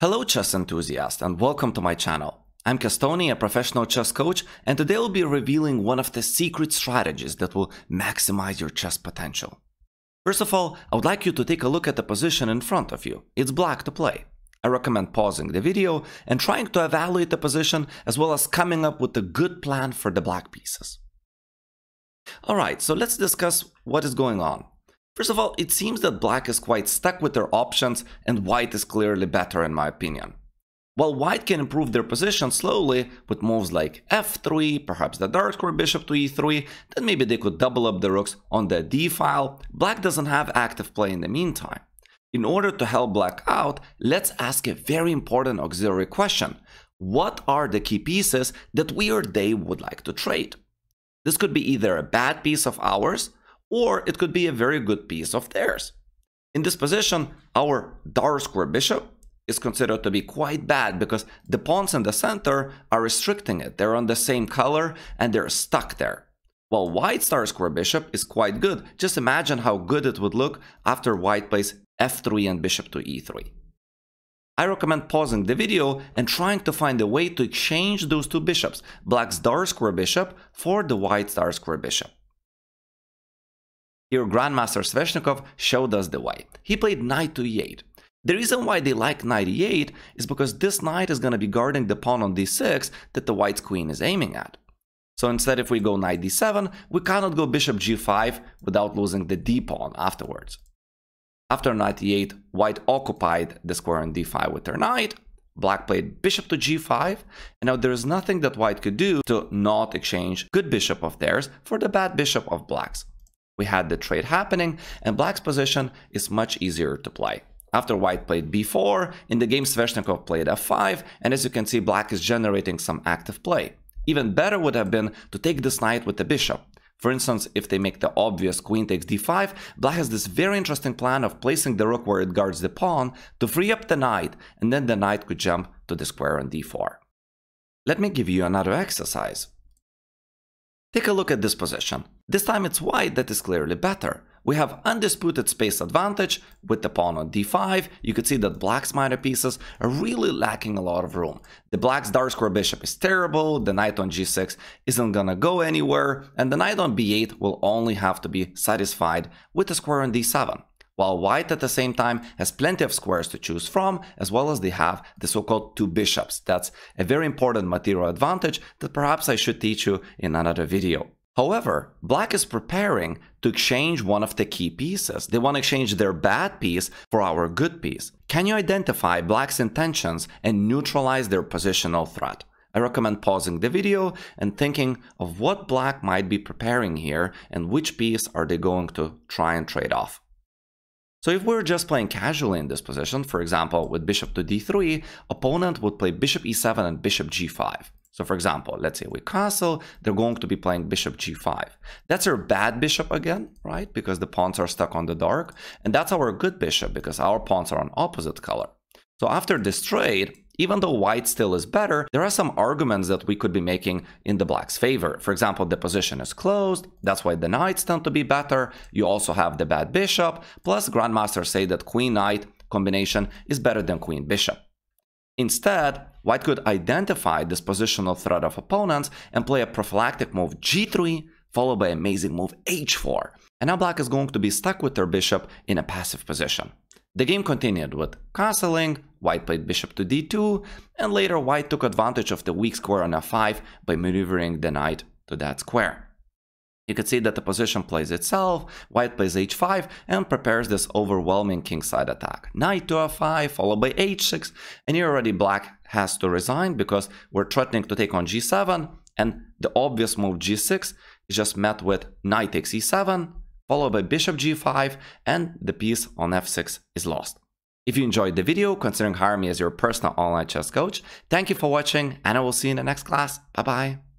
Hello chess enthusiasts and welcome to my channel. I'm Kestony, a professional chess coach, and today I'll be revealing one of the secret strategies that will maximize your chess potential. First of all, I would like you to take a look at the position in front of you. It's black to play. I recommend pausing the video and trying to evaluate the position as well as coming up with a good plan for the black pieces. Alright, so let's discuss what is going on. First of all, it seems that black is quite stuck with their options and white is clearly better in my opinion. While white can improve their position slowly with moves like f3, perhaps the dark square bishop to e3, then maybe they could double up the rooks on the d file, black doesn't have active play in the meantime. In order to help black out, let's ask a very important auxiliary question. What are the key pieces that we or they would like to trade? This could be either a bad piece of ours, or it could be a very good piece of theirs. In this position, our dark square bishop is considered to be quite bad because the pawns in the center are restricting it. They're on the same color and they're stuck there. While white's dark square bishop is quite good. Just imagine how good it would look after white plays f3 and bishop to e3. I recommend pausing the video and trying to find a way to exchange those two bishops, black's dark square bishop for the white's dark square bishop. Here, Grandmaster Sveshnikov showed us the way. He played knight to e8. The reason why they like knight e8 is because this knight is going to be guarding the pawn on d6 that the white's queen is aiming at. So instead, if we go knight d7, we cannot go bishop g5 without losing the d pawn afterwards. After knight e8, white occupied the square on d5 with their knight. Black played bishop to g5, and now there is nothing that white could do to not exchange good bishop of theirs for the bad bishop of black's. We had the trade happening, and black's position is much easier to play. After white played b4, in the game Sveshnikov played f5, and as you can see, black is generating some active play. Even better would have been to take this knight with the bishop. For instance, if they make the obvious queen takes d5, black has this very interesting plan of placing the rook where it guards the pawn to free up the knight, and then the knight could jump to the square on d4. Let me give you another exercise. Take a look at this position. This time it's white that is clearly better. We have undisputed space advantage with the pawn on d5. You could see that black's minor pieces are really lacking a lot of room. The black's dark square bishop is terrible, the knight on g6 isn't gonna go anywhere, and the knight on b8 will only have to be satisfied with the square on d7. While white at the same time has plenty of squares to choose from, as well as they have the so-called two bishops. That's a very important material advantage that perhaps I should teach you in another video. However, black is preparing to exchange one of the key pieces. They want to exchange their bad piece for our good piece. Can you identify black's intentions and neutralize their positional threat? I recommend pausing the video and thinking of what black might be preparing here and which piece are they going to try and trade off. So if we're just playing casually in this position, for example, with bishop to d3, opponent would play bishop e7 and bishop g5. So for example, let's say we castle, they're going to be playing bishop g5. That's our bad bishop again, right? Because the pawns are stuck on the dark. And that's our good bishop because our pawns are on opposite color. So after this trade, even though white still is better, there are some arguments that we could be making in the black's favor. For example, the position is closed, that's why the knights tend to be better. You also have the bad bishop, plus grandmasters say that queen-knight combination is better than queen-bishop. Instead, white could identify this positional threat of opponents and play a prophylactic move g3, followed by an amazing move h4. And now black is going to be stuck with their bishop in a passive position. The game continued with castling, white played bishop to d2, and later white took advantage of the weak square on f5 by maneuvering the knight to that square. You can see that the position plays itself, white plays h5 and prepares this overwhelming kingside attack. Knight to f5 followed by h6, and here already black has to resign because we're threatening to take on g7, and the obvious move g6 is just met with knight takes e7, followed by bishop g5, and the piece on f6 is lost. If you enjoyed the video, considering hiring me as your personal online chess coach, thank you for watching, and I will see you in the next class. Bye bye.